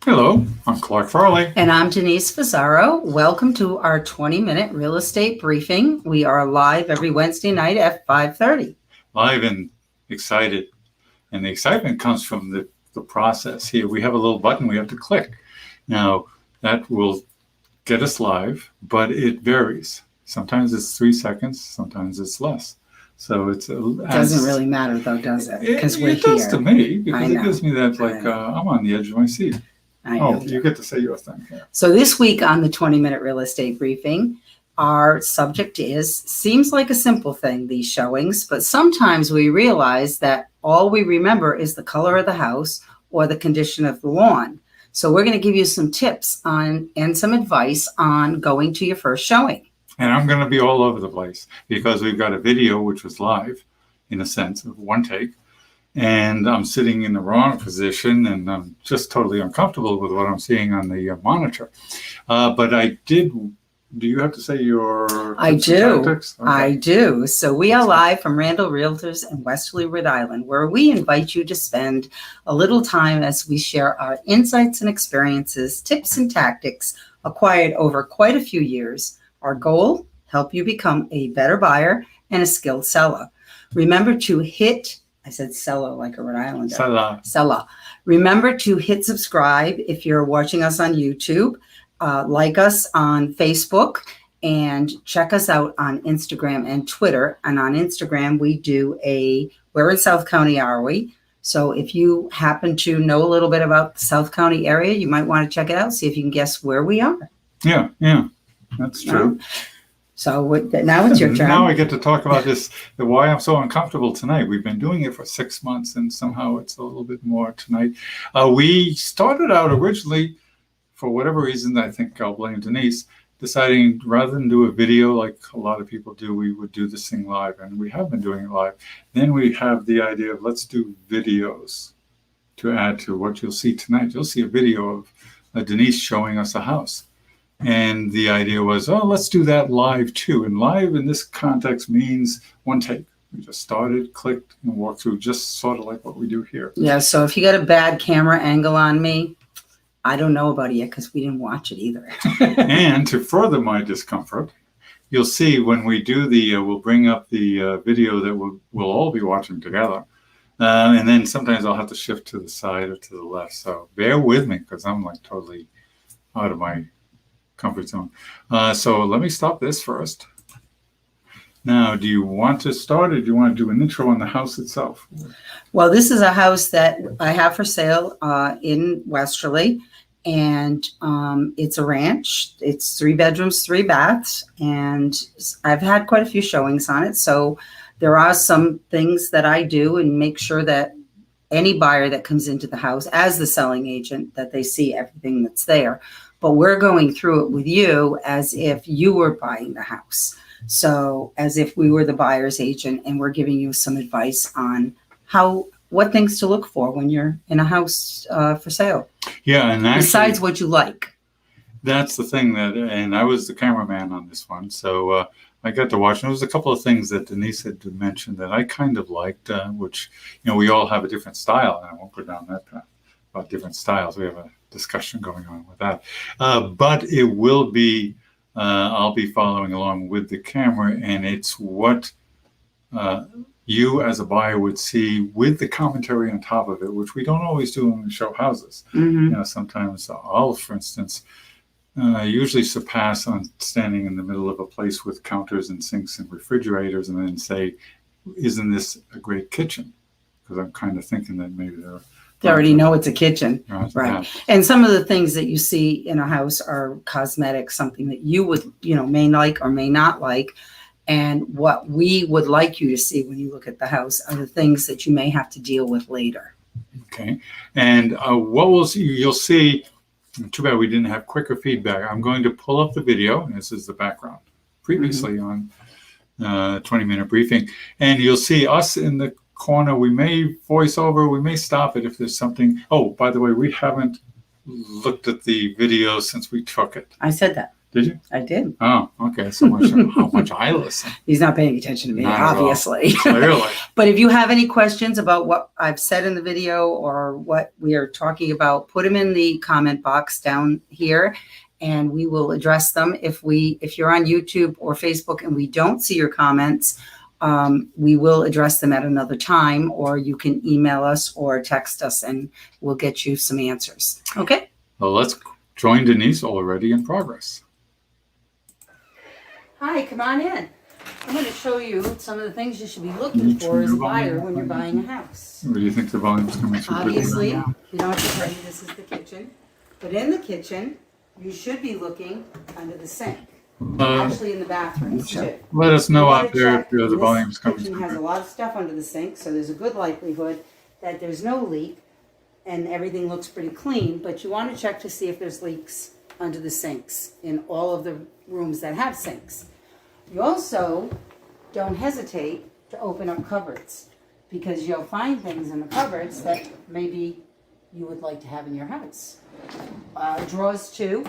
Hello, I'm Clark Farley. And I'm Denise Fazaro. Welcome to our 20-minute real estate briefing. We are live every Wednesday night at 5:30. Live and excited. And the excitement comes from the process here. We have a little button we have to click. Now, that will get us live, but it varies. Sometimes it's 3 seconds, sometimes it's less. So it doesn't really matter, though, does it? Because we're it does here. to me, because it gives me that, I'm on the edge of my seat. You get to say your thing here. So this week on the 20-minute real estate briefing, our subject seems like a simple thing, these showings, but sometimes we realize that all we remember is the color of the house or the condition of the lawn. So we're going to give you some tips on and some advice on going to your first showing. And I'm going to be all over the place because we've got a video which was live, in a sense, of one take. And I'm sitting in the wrong position and I'm just totally uncomfortable with what I'm seeing on the monitor. But I did. Do you have to say your I do. Tactics? Okay. I do. So we are live from Randall Realtors in Westerly, Rhode Island, where we invite you to spend a little time as we share our insights and experiences, tips and tactics acquired over quite a few years. Our goal, help you become a better buyer and a skilled seller. Remember to hit, I said seller like a Rhode Islander. Seller. Remember to hit subscribe if you're watching us on YouTube. Like us on Facebook and check us out on Instagram and Twitter. And on Instagram, we're in South County, are we? So if you happen to know a little bit about the South County area, you might want to check it out, see if you can guess where we are. Yeah, that's true. So now it's your turn. Now I get to talk about why I'm so uncomfortable tonight. We've been doing it for 6 months and somehow it's a little bit more tonight. We started out originally, for whatever reason, I think I'll blame Denise, deciding rather than do a video like a lot of people do, we would do this thing live, and we have been doing it live. Then we have the idea of let's do videos to add to what you'll see tonight. You'll see a video of Denise showing us a house. And the idea was, let's do that live too. And live in this context means one take. We just started, clicked, and walked through, just sort of like what we do here. Yeah, so if you got a bad camera angle on me, I don't know about it yet because we didn't watch it either. And to further my discomfort, you'll see when we do we'll bring up the video that we'll all be watching together. And then sometimes I'll have to shift to the side or to the left. So bear with me because I'm like totally out of my comfort zone. So let me stop this first. Now, do you want to start or do you want to do an intro on the house itself? Well, this is a house that I have for sale in Westerly. And it's a ranch. It's 3 bedrooms, 3 baths, and I've had quite a few showings on it. So there are some things that I do and make sure that any buyer that comes into the house as the selling agent, that they see everything that's there. But we're going through it with you as if you were buying the house. So as if we were the buyer's agent, and we're giving you some advice on what things to look for when you're in a house for sale. Yeah, and actually, besides what you like. That's the thing and I was the cameraman on this one, so I got to watch. And there was a couple of things that Denise had mentioned that I kind of liked, which, we all have a different style, and I won't go down that path about different styles. We have a discussion going on with that. But it will be, I'll be following along with the camera, and it's what you as a buyer would see with the commentary on top of it, which we don't always do when we show houses. Mm-hmm. Sometimes I'll, for instance, usually surpass on standing in the middle of a place with counters and sinks and refrigerators and then say, isn't this a great kitchen? Because I'm kind of thinking that maybe they already know it's a kitchen. Right. Yeah. And some of the things that you see in a house are cosmetic, something that you would, may like or may not like. And what we would like you to see when you look at the house are the things that you may have to deal with later. Okay. And what you'll see, too bad we didn't have quicker feedback. I'm going to pull up the video, and this is the background previously on 20-minute briefing. And you'll see us in the corner. We may voice over, we may stop it if there's something. Oh, by the way, we haven't looked at the video since we took it. I said that. Did you? I did. Oh, okay. So much how much I listen. He's not paying attention to me, Not at all. obviously. Clearly. But if you have any questions about what I've said in the video or what we are talking about, put them in the comment box down here and we will address them. If you're on YouTube or Facebook and we don't see your comments, we will address them at another time, or you can email us or text us and we'll get you some answers. Okay? Well, let's join Denise already in progress. Hi, come on in. I'm going to show you some of the things you should be looking for as a buyer when you're buying a house. What do you think the volume's coming through? Obviously, you don't have to tell you this is the kitchen, but in the kitchen, you should be looking under the sink. Actually, in the bathrooms too. Let us know You out wanna there check, if the this volume's coming kitchen has a through. lot of stuff under the sink, so there's a good likelihood that there's no leak and everything looks pretty clean, but you want to check to see if there's leaks under the sinks in all of the rooms that have sinks. You also don't hesitate to open up cupboards because you'll find things in the cupboards that maybe you would like to have in your house. Drawers too.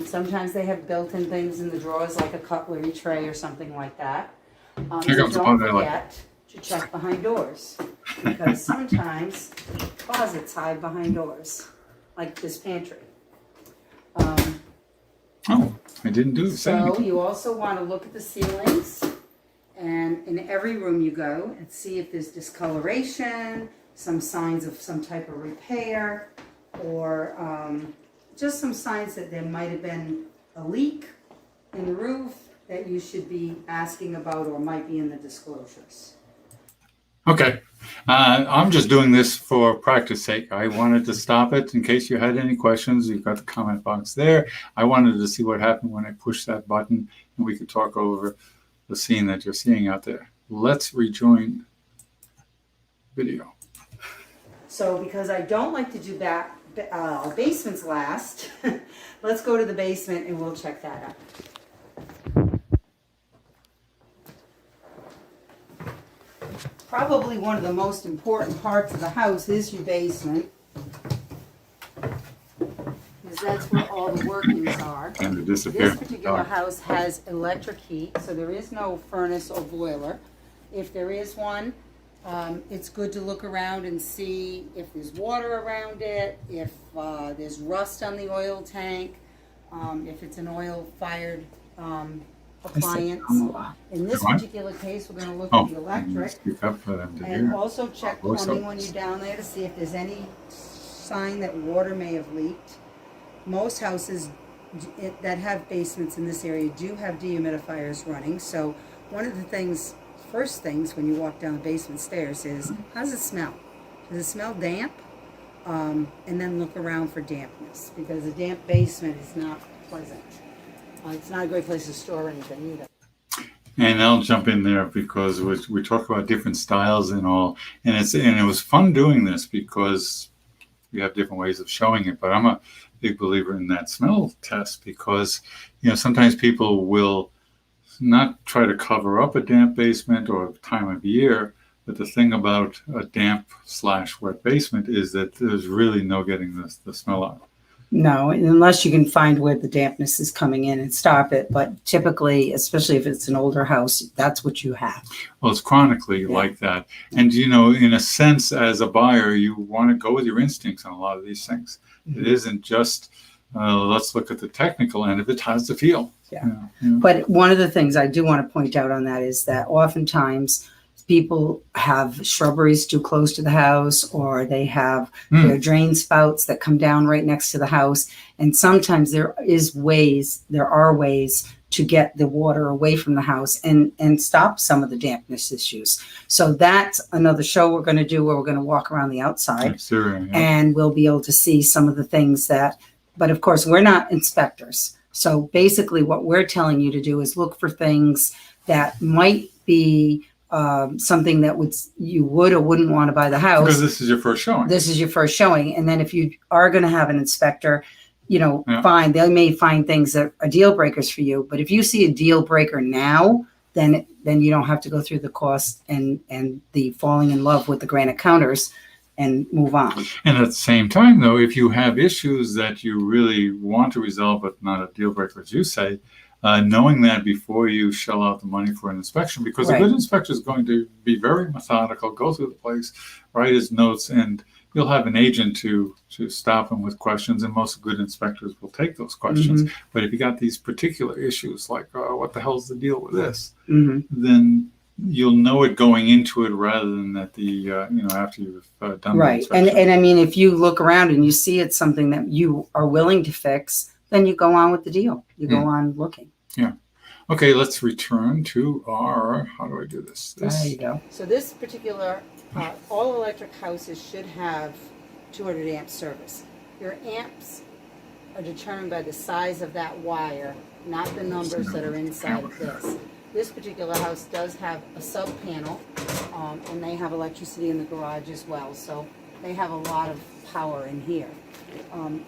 Sometimes they have built-in things in the drawers like a cutlery tray or something like that. Here So comes the don't part I like. forget to check behind doors because sometimes closets hide behind doors, like this pantry. Oh, I didn't do the same. So you also want to look at the ceilings and in every room you go and see if there's discoloration, some signs of some type of repair, or just some signs that there might have been a leak in the roof that you should be asking about or might be in the disclosures. Okay. I'm just doing this for practice sake. I wanted to stop it in case you had any questions. You've got the comment box there. I wanted to see what happened when I pushed that button and we could talk over the scene that you're seeing out there. Let's rejoin video. So because I don't like to do basements last, let's go to the basement and we'll check that out. Probably one of the most important parts of the house is your basement. Because that's where all the workings are. And to disappear. This particular house has electric heat, so there is no furnace or boiler. If there is one, it's good to look around and see if there's water around it, if there's rust on the oil tank, if it's an oil-fired appliance. In this Right. particular case, we're going to look Oh, at the electric. speak up for them to And hear. also check Voice plumbing up. when you're down there to see if there's any sign that water may have leaked. Most houses that have basements in this area do have dehumidifiers running. So one of the first things when you walk down the basement stairs is, how does it smell? Does it smell damp? And then look around for dampness because a damp basement is not pleasant. It's not a great place to store anything either. And I'll jump in there because we talk about different styles and all, and it was fun doing this because we have different ways of showing it. But I'm a big believer in that smell test because sometimes people will not try to cover up a damp basement or time of year. But the thing about a damp/wet basement is that there's really no getting the smell out. No, unless you can find where the dampness is coming in and stop it. But typically, especially if it's an older house, that's what you have. Well, it's chronically like that. And, in a sense, as a buyer, you want to go with your instincts on a lot of these things. Mm-hmm. It isn't just, let's look at the technical end of it. How's the feel? Yeah. But one of the things I do want to point out on that is that oftentimes people have shrubberies too close to the house, or they have their drain spouts that come down right next to the house. And sometimes there are ways to get the water away from the house and stop some of the dampness issues. So that's another show we're going to do where we're going to walk around the outside and we'll be able to see some of the things but of course we're not inspectors. So basically what we're telling you to do is look for things that might be something that you would or wouldn't want to buy the house. Because this is your first showing. This is your first showing. And then if you are going to have an inspector, fine, they may find things that are deal breakers for you. But if you see a deal breaker now, then you don't have to go through the cost and the falling in love with the granite counters and move on. And at the same time, though, if you have issues that you really want to resolve, but not a deal breaker, as you say, knowing that before you shell out the money for an inspection, because a Right. good inspector is going to be very methodical, go through the place, write his notes, and you'll have an agent to stop him with questions, and most good inspectors will take those questions. Mhm. But if you got these particular issues, like what the hell's the deal with this, Mhm. then you'll know it going into it rather than at the after you've done the Right. inspection. And I mean, if you look around and you see it's something that you are willing to fix, then you go on with the deal. You go on looking. Okay, let's return to our, how do I do this? There you go. So this particular all-electric houses should have 200 amp service. Your amps are determined by the size of that wire, not the numbers that are inside of this. This particular house does have a sub panel, and they have electricity in the garage as well, so they have a lot of power in here.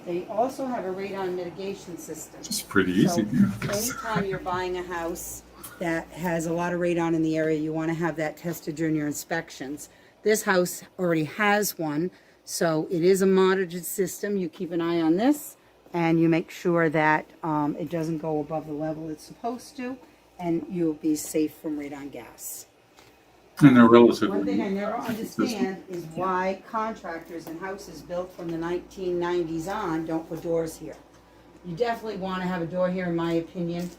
They also have a radon mitigation system. It's pretty easy. So anytime you're buying a house that has a lot of radon in the area, you want to have that tested during your inspections. This house already has one, so it is a monitored system. You keep an eye on this, and you make sure that it doesn't go above the level it's supposed to, and you'll be safe from radon gas. And they're One relatively. thing I never understand is why contractors and houses built from the 1990s on don't put doors here. You definitely want to have a door here, in my opinion.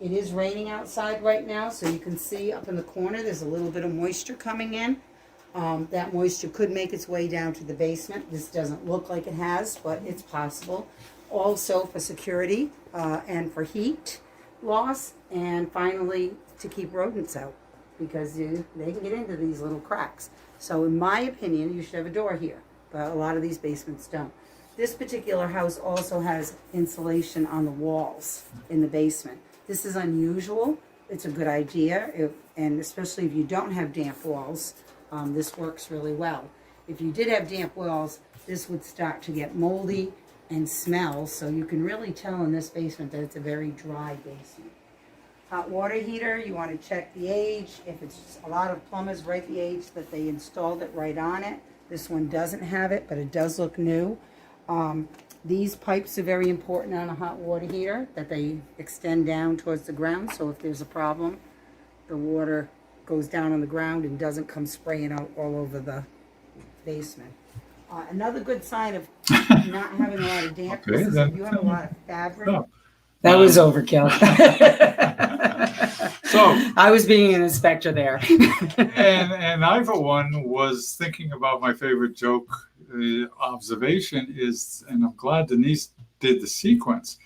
It is raining outside right now, so you can see up in the corner, there's a little bit of moisture coming in. That moisture could make its way down to the basement. This doesn't look like it has, but it's possible. Also for security and for heat loss, and finally to keep rodents out, because they can get into these little cracks. So in my opinion, you should have a door here, but a lot of these basements don't. This particular house also has insulation on the walls in the basement. This is unusual. It's a good idea, and especially if you don't have damp walls, this works really well. If you did have damp walls, this would start to get moldy and smell, so you can really tell in this basement that it's a very dry basement. Hot water heater, you want to check the age. If it's a lot of plumbers write the age that they installed it right on it. This one doesn't have it, but it does look new. These pipes are very important on a hot water heater, that they extend down towards the ground, so if there's a problem, the water goes down on the ground and doesn't come spraying out all over the basement. Another good sign of not having a lot of dampness is if you have a lot of fabric. Oh. That was overkill. So, I was being an inspector there. and I, for one, was thinking about my favorite joke observation is, and I'm glad Denise did the sequence.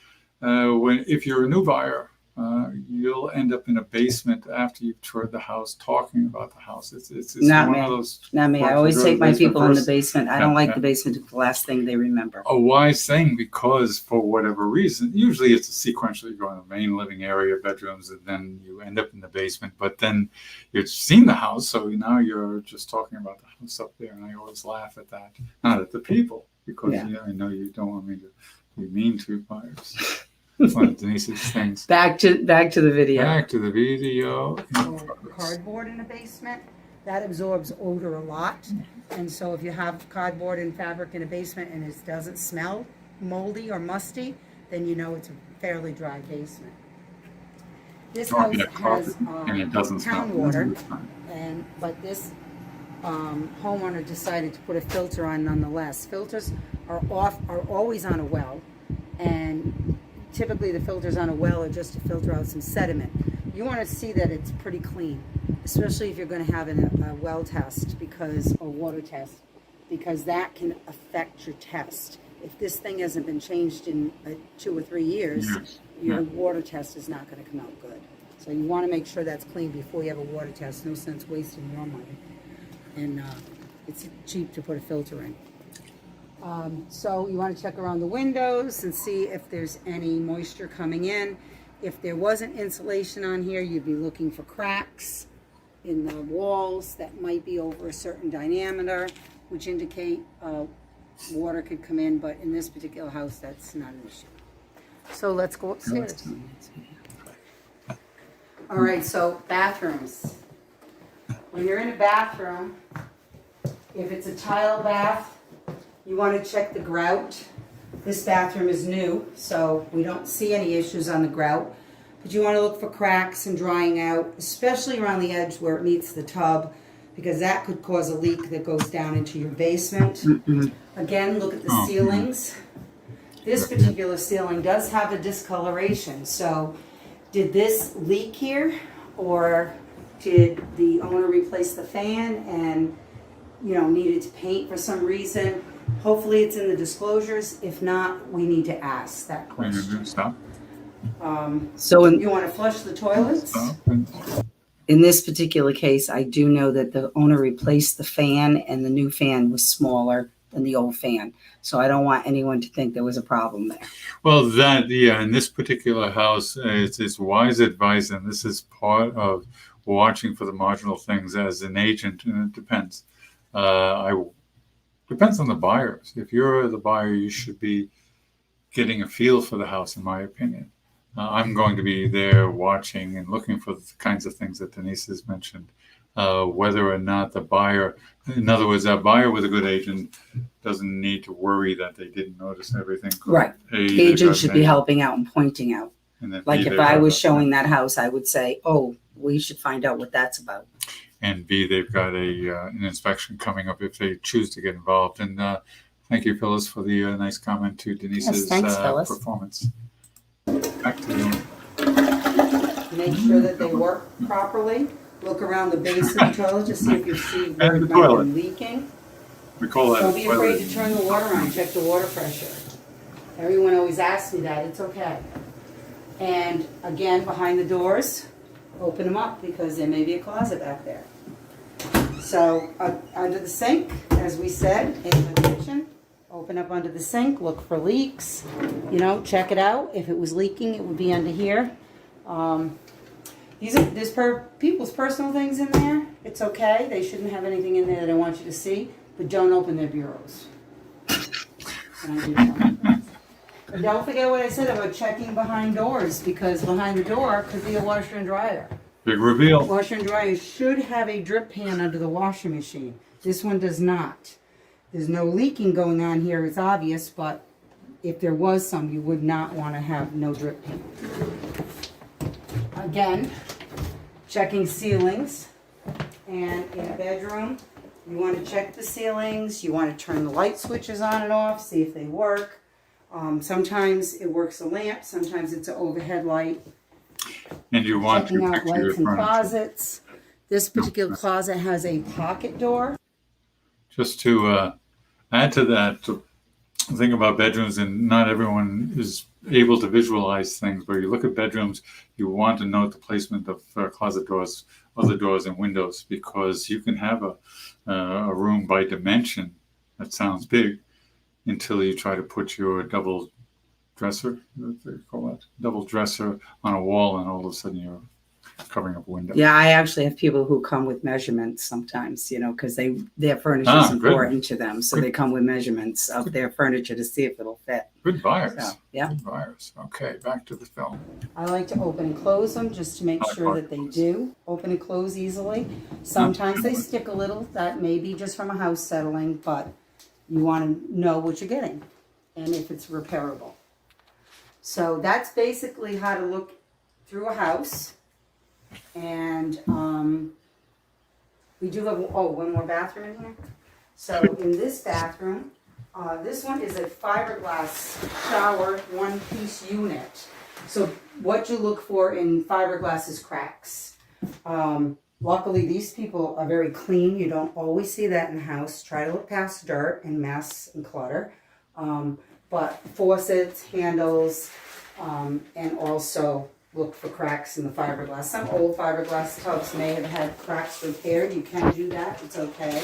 If you're a new buyer, you'll end up in a basement after you've toured the house, talking about the house. It's Not one me. of those. Not me. I Well, always if you take go to my the basement people in the first- basement. I don't like the basement. It's the last thing they remember. A wise thing, because for whatever reason, usually it's a sequential. You go in the main living area, bedrooms, and then you end up in the basement. But then you've seen the house, so now you're just talking about the house up there. And I always laugh at that, not at the people, because Yeah. I know you don't want me to be mean to buyers. It's one of Denise's things. Back to the video. Back to the video. Cardboard in a basement, that absorbs odor a lot. And so if you have cardboard and fabric in a basement and it doesn't smell moldy or musty, then you know it's a fairly dry basement. This Or house get has carpet, and it doesn't town smell. water, but this homeowner decided to put a filter on nonetheless. Filters are always on a well, and typically the filters on a well are just to filter out some sediment. You want to see that it's pretty clean, especially if you're going to have a well test or water test, because that can affect your test. If this thing hasn't been changed in 2 or 3 years, Yes. your water test is not going to come out good. So you want to make sure that's clean before you have a water test. No sense wasting your money. And it's cheap to put a filter in. So you want to check around the windows and see if there's any moisture coming in. If there wasn't insulation on here, you'd be looking for cracks in the walls that might be over a certain diameter, which indicate water could come in, but in this particular house, that's not an issue. So let's go upstairs. All right, so bathrooms. When you're in a bathroom, If it's a tile bath, you want to check the grout. This bathroom is new, so we don't see any issues on the grout. But you want to look for cracks and drying out, especially around the edge where it meets the tub, because that could cause a leak that goes down into your basement. Again, look at the ceilings. This particular ceiling does have a discoloration, so did this leak here, or did the owner replace the fan and, you know, needed to paint for some reason? Hopefully it's in the disclosures. If not, we need to ask that question. Stop. So You want to flush the toilets? Stop. in this particular case, I do know that the owner replaced the fan and the new fan was smaller than the old fan. So I don't want anyone to think there was a problem there. Well, in this particular house, it's wise advice, and this is part of watching for the marginal things as an agent, and it depends. Depends on the buyers. If you're the buyer, you should be getting a feel for the house, in my opinion. I'm going to be there watching and looking for the kinds of things that Denise has mentioned. Whether or not the buyer, in other words, that buyer with a good agent doesn't need to worry that they didn't notice everything. Right. The agent should be helping out and pointing out. Like if I was showing that house, I would say, oh, we should find out what that's about. And B, they've got an inspection coming up if they choose to get involved. And thank you, Phyllis, for the nice comment to Denise's thanks, Phyllis. performance. Back to you. Make sure that they work properly. Look around the base of the toilet to see if you see where And it the might toilet. be leaking. We call that Don't a be toilet. afraid to turn the water on, check the water pressure. Everyone always asks me that, it's okay. And again, behind the doors, open them up because there may be a closet back there. So under the sink, as we said, in the kitchen, open up under the sink, look for leaks, check it out. If it was leaking, it would be under here. There's people's personal things in there. It's okay. They shouldn't have anything in there that I want you to see, but don't open their bureaus. And I do that. And don't forget what I said about checking behind doors, because behind the door could be a washer and dryer. Big reveal. Washer and dryer should have a drip pan under the washing machine. This one does not. There's no leaking going on here, it's obvious, but if there was some, you would not want to have no drip pan. Again, checking ceilings. And in a bedroom, you want to check the ceilings. You want to turn the light switches on and off, see if they work. Sometimes it works a lamp, sometimes it's an overhead light. And you want Checking to out picture your lights and furniture. closets. This particular closet has a pocket door. Just to add to that, the thing about bedrooms, and not everyone is able to visualize things, but you look at bedrooms, you want to note the placement of closet doors, other doors, and windows, because you can have a room by dimension that sounds big until you try to put your double dresser, what do they call that? Double dresser on a wall, and all of a sudden you're covering up a window. Yeah, I actually have people who come with measurements sometimes, because their furniture is good. important to them. So they come with measurements of their furniture to see if it'll fit. Good buyers. So, yeah. Good buyers. Okay, back to the film. I like to open and close them just to make sure that they do open and close easily. Sometimes they stick a little. That may be just from a house settling, but you want to know what you're getting and if it's repairable. So that's basically how to look through a house. And we do have, one more bathroom in here. So in this bathroom, this one is a fiberglass shower one-piece unit. So what you look for in fiberglass is cracks. Luckily, these people are very clean. You don't always see that in the house. Try to look past dirt and mess and clutter. But faucets, handles, and also look for cracks in the fiberglass. Some old fiberglass tubs may have had cracks repaired. You can do that. It's okay.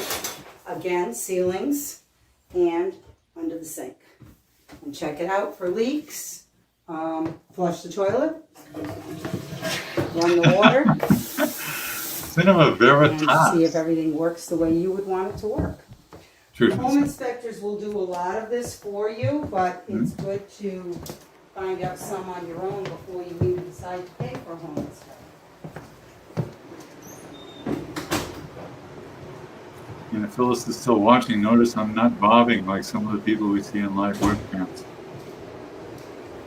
Again, ceilings and under the sink. And check it out for leaks. Flush the toilet. Run the water. Cinema And Veritas. see if everything works the way you would want it to work. Truth Home is, inspectors will do a lot of this for you, but it's good to find out some on your own before you even decide to pay for a home inspector. And if Phyllis is still watching, notice I'm not bobbing like some of the people we see in live webcams.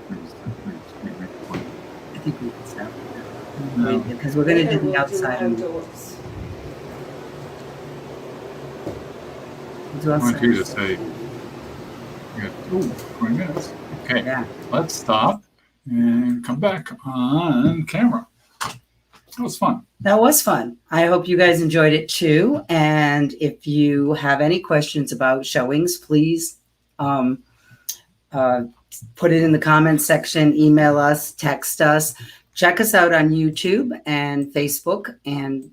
I think we can stop No. because we're going to Later do the we'll outside. and outdoors. we'll do I want outside. you to say, Ooh, 20 minutes. Okay, yeah. let's stop and come back on camera. That was fun. That was fun. I hope you guys enjoyed it too. And if you have any questions about showings, please put it in the comments section, email us, text us, check us out on YouTube and Facebook, and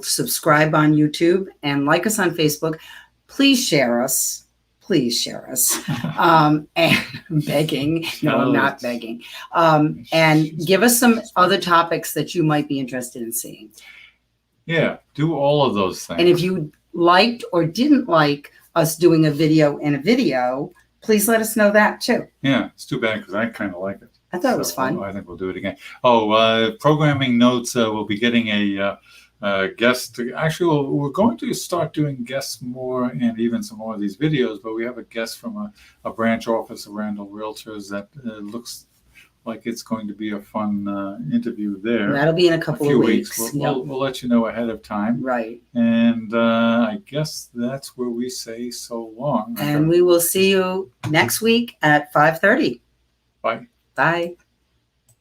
subscribe on YouTube and like us on Facebook. Please share us. Please share us. And I'm begging. No, I'm not begging. And give us some other topics that you might be interested in seeing. Yeah, do all of those things. And if you liked or didn't like us doing a video in a video, please let us know that too. Yeah, it's too bad because I kind of like it. I thought it was fun. I think we'll do it again. Programming notes. We'll be getting a guest. Actually, we're going to start doing guests more and even some more of these videos, but we have a guest from a branch office of Randall Realtors that looks like it's going to be a fun interview there. That'll be in a couple of weeks. We'll let you know ahead of time. Right. And I guess that's where we say so long. And we will see you next week at 5:30. Bye. Bye.